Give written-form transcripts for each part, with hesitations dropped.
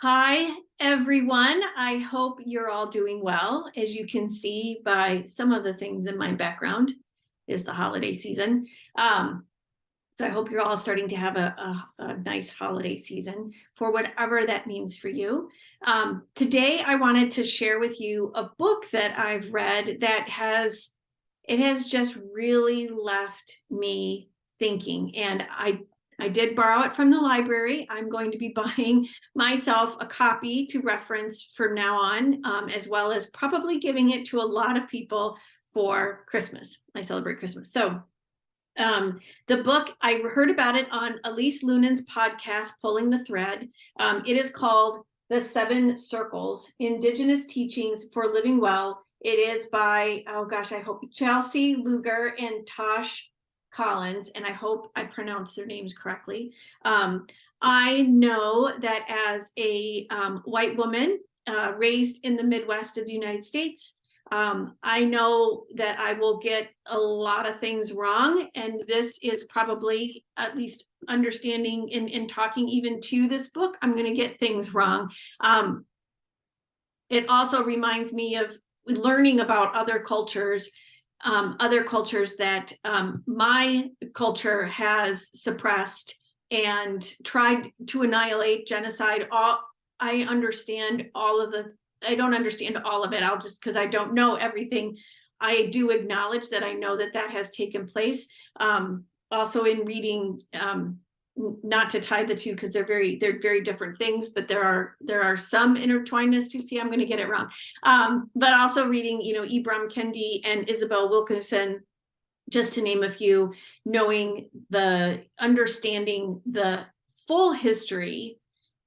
Hi, everyone. I hope you're all doing well. As you can see by some of the things in my background is the holiday season. So I hope you're all starting to have a nice holiday season for whatever that means for you. Today, I wanted to share with you a book that I've read that has just really left me thinking. And I did borrow it from the library. I'm going to be buying myself a copy to reference from now on, as well as probably giving it to a lot of people for Christmas. I celebrate Christmas. So the book, I heard about it on Elise Loehnen's podcast, Pulling the Thread. It is called The 7 Circles, Indigenous Teachings for Living Well. It is by, I hope Chelsea Luger and Tosh Collins, and I hope I pronounced their names correctly. I know that as a white woman raised in the Midwest of the United States, I know that I will get a lot of things wrong, and this is probably, at least understanding in talking even to this book, I'm going to get things wrong. It also reminds me of learning about other cultures that my culture has suppressed and tried to annihilate, genocide. I understand all of the I don't understand all of it. I'll just, because I don't know everything, I do acknowledge that I know that has taken place. Also in reading, not to tie the two because they're very different things, but there are some intertwinedness to see. I'm going to get it wrong. But also reading, Ibram Kendi and Isabel Wilkinson, just to name a few, understanding the full history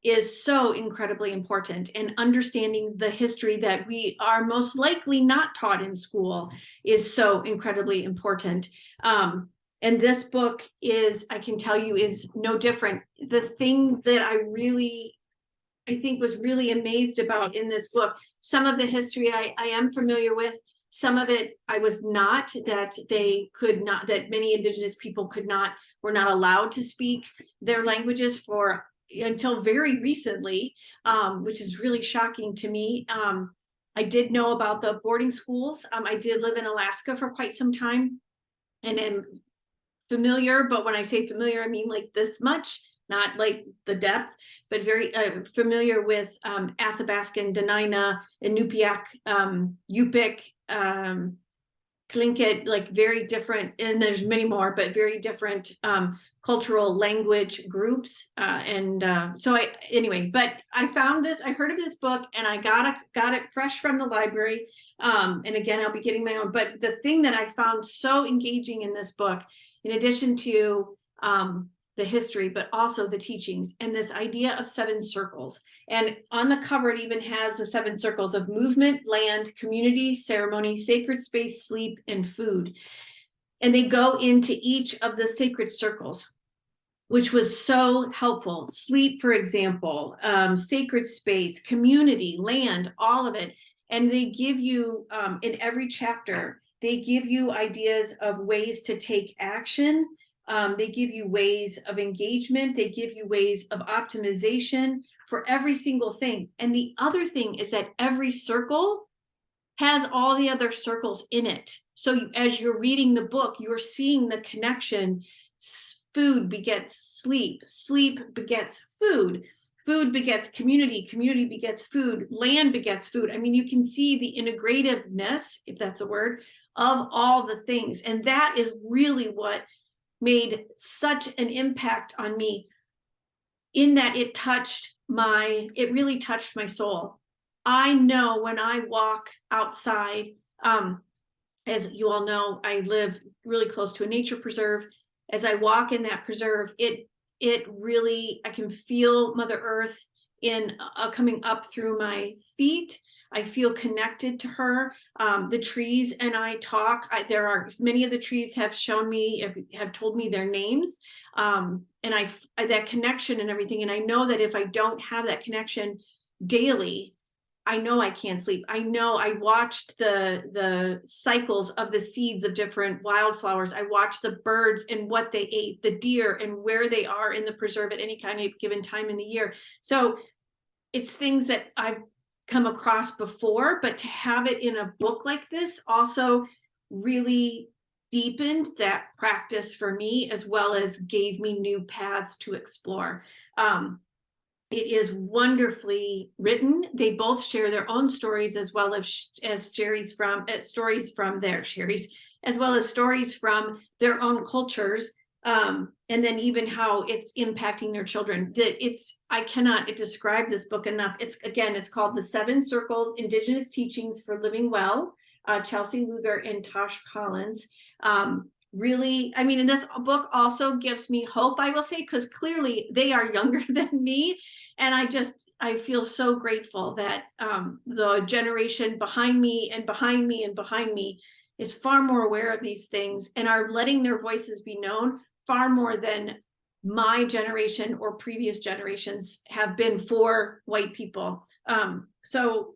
is so incredibly important, and understanding the history that we are most likely not taught in school is so incredibly important. And this book I can tell you, is no different. The thing that I think was really amazed about in this book, some of the history I am familiar with, some of it I was not, that many Indigenous people were not allowed to speak their languages until very recently, which is really shocking to me. I did know about the boarding schools. I did live in Alaska for quite some time and am familiar, but when I say familiar, I mean like this much, not like the depth, but very familiar with Athabascan, Dena'ina, Inupiaq, Yupik, Tlingit, like very different, and there's many more, but very different cultural language groups. So I found this, I heard of this book, and I got it fresh from the library. And again, I'll be getting my own. But the thing that I found so engaging in this book, in addition to the history, but also the teachings and this idea of 7 circles. And on the cover, it even has the 7 circles of movement, land, community, ceremony, sacred space, sleep, and food. And they go into each of the sacred circles, which was so helpful. Sleep, for example, sacred space, community, land, all of it. And they give you, in every chapter, they give you ideas of ways to take action. They give you ways of engagement. They give you ways of optimization for every single thing. And the other thing is that every circle has all the other circles in it. So as you're reading the book, you're seeing the connection. Food begets sleep. Sleep begets food. Food begets community. Community begets food. Land begets food. I mean, you can see the integrativeness, if that's a word, of all the things. And that is really what made such an impact on me, in that it really touched my soul. I know when I walk outside, as you all know, I live really close to a nature preserve. As I walk in that preserve, it really, I can feel Mother Earth coming up through my feet. I feel connected to her. The trees and I talk. There are many of the trees have told me their names, and that connection and everything. And I know that if I don't have that connection daily, I know I can't sleep. I know I watched the cycles of the seeds of different wildflowers. I watched the birds and what they ate, the deer and where they are in the preserve at any kind of given time in the year. So it's things that I've come across before, but to have it in a book like this also really deepened that practice for me, as well as gave me new paths to explore. It is wonderfully written. They both share their own stories, as well as stories from as well as stories from their own cultures, and then even how it's impacting their children. I cannot describe this book enough. It's called The 7 Circles: Indigenous Teachings for Living Well, Chelsea Luger and Tosh Collins. Really, I mean, and this book also gives me hope, I will say, because clearly they are younger than me. And I feel so grateful that the generation behind me and behind me and behind me is far more aware of these things and are letting their voices be known far more than my generation or previous generations have been for white people. So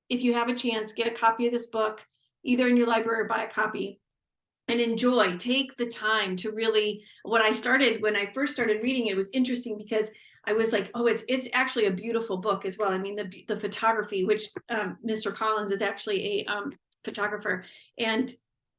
if you have a chance, get a copy of this book, either in your library or buy a copy. And take the time to really, when I first started reading it was interesting because I was like, oh, it's actually a beautiful book as well. I mean, the photography, which Mr. Collins is actually a photographer, and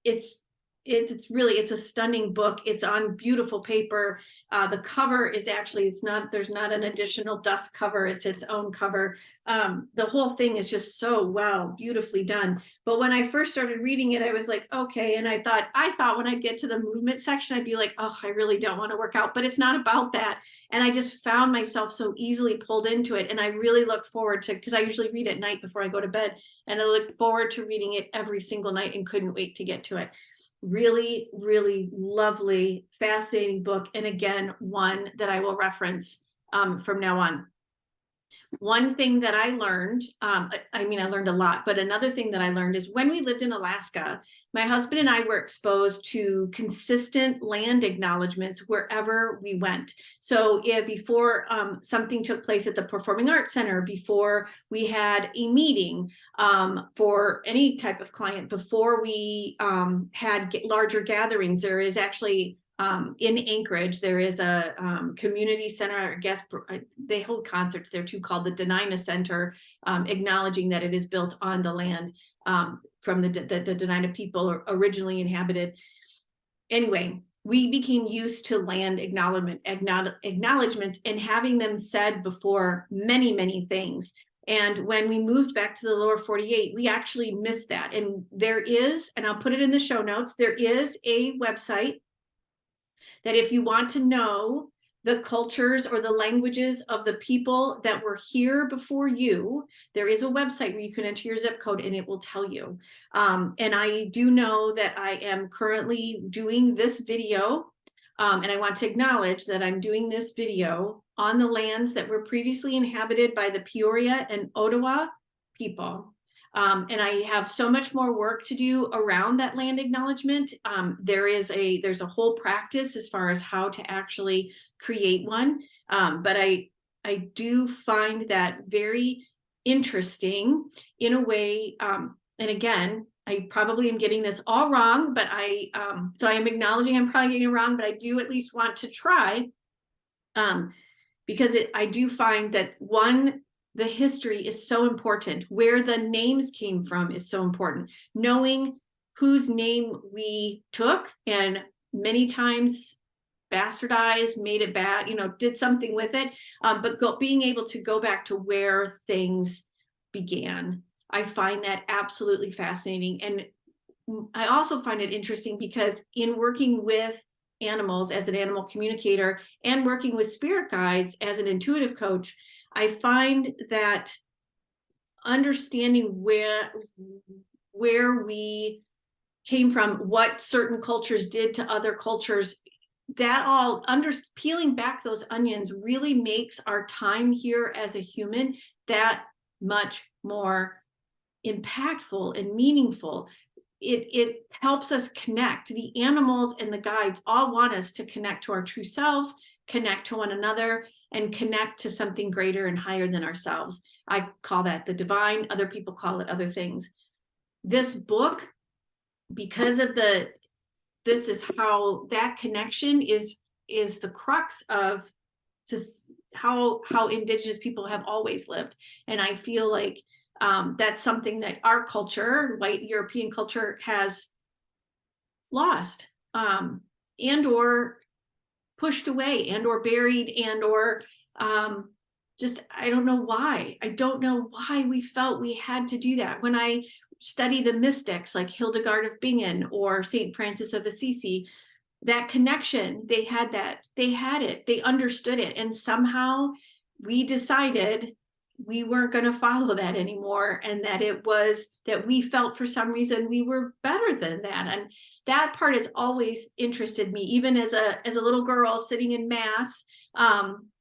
it's a stunning book. It's on beautiful paper. The cover is actually, there's not an additional dust cover. It's its own cover. The whole thing is just so beautifully done. But when I first started reading it, I was like, okay. And I thought when I'd get to the movement section, I'd be like, oh, I really don't want to work out, but it's not about that. And I just found myself so easily pulled into it. And I really look forward to, because I usually read at night before I go to bed, and I look forward to reading it every single night and couldn't wait to get to it. Really, really lovely, fascinating book. And again, one that I will reference from now on. One thing that I learned, I learned a lot, but another thing that I learned is when we lived in Alaska, my husband and I were exposed to consistent land acknowledgements wherever we went. So before something took place at the Performing Arts Center, before we had a meeting for any type of client, before we had larger gatherings, there is actually in Anchorage, there is a community center. I guess they hold concerts there too, called the Denina Center, acknowledging that it is built on the land from the Denina people originally inhabited. Anyway, we became used to land acknowledgements and having them said before many, many things. And when we moved back to the lower 48, we actually missed that. And there is, and I'll put it in the show notes, there is a website that if you want to know the cultures or the languages of the people that were here before you, there is a website where you can enter your zip code and it will tell you. And I do know that I am currently doing this video, and I want to acknowledge that I'm doing this video on the lands that were previously inhabited by the Peoria and Ottawa people. And I have so much more work to do around that land acknowledgement. There's a whole practice as far as how to actually create one. But I do find that very interesting in a way. And again, I probably am getting this all wrong, but so I am acknowledging I'm probably getting it wrong, but I do at least want to try, because I do find that the history is so important. Where the names came from is so important. Knowing whose name we took and many times bastardized, made it bad, did something with it. But being able to go back to where things began, I find that absolutely fascinating. And I also find it interesting because in working with animals as an animal communicator and working with spirit guides as an intuitive coach, I find that understanding where we came from, what certain cultures did to other cultures, peeling back those onions really makes our time here as a human that much more impactful and meaningful. It helps us connect. The animals and the guides all want us to connect to our true selves, connect to one another, and connect to something greater and higher than ourselves. I call that the divine. Other people call it other things. This book, because of this is how that connection is the crux of how Indigenous people have always lived. And I feel like that's something that our culture, white European culture, has lost, and or pushed away, and or buried, and or just, I don't know why. I don't know why we felt we had to do that. When I study the mystics like Hildegard of Bingen or Saint Francis of Assisi, that connection, they had it, they understood it, and somehow we decided we weren't going to follow that anymore, and that it was that we felt for some reason we were better than that. And that part has always interested me, even as a little girl sitting in mass,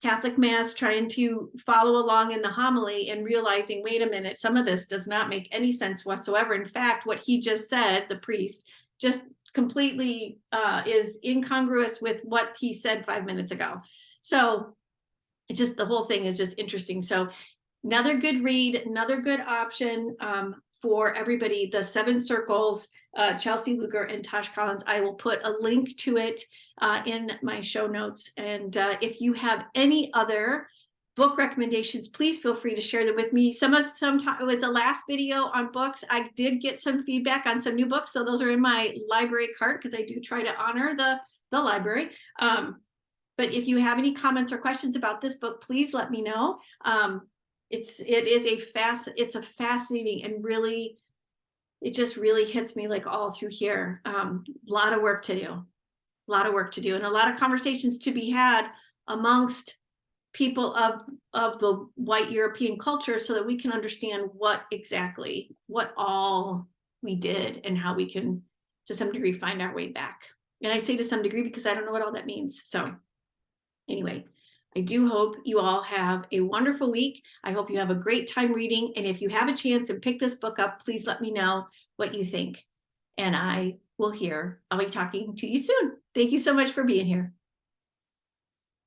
Catholic mass, trying to follow along in the homily and realizing, wait a minute, some of this does not make any sense whatsoever. In fact, what he just said, the priest, just completely is incongruous with what he said 5 minutes ago. So it just, the whole thing is just interesting. So another good read, another good option for everybody, The Seven Circles, Chelsea Luger and Tosh Collins. I will put a link to it in my show notes. And if you have any other book recommendations, please feel free to share them with me. With the last video on books, I did get some feedback on some new books. So those are in my library cart, because I do try to honor the library. But if you have any comments or questions about this book, please let me know. It's a fascinating, and really, it just really hits me like all through here. A lot of work to do, and a lot of conversations to be had amongst people of the white European culture, so that we can understand what all we did, and how we can, to some degree, find our way back. And I say to some degree because I don't know what all that means. So anyway, I do hope you all have a wonderful week. I hope you have a great time reading. And if you have a chance and pick this book up, please let me know what you think. And I'll be talking to you soon. Thank you so much for being here.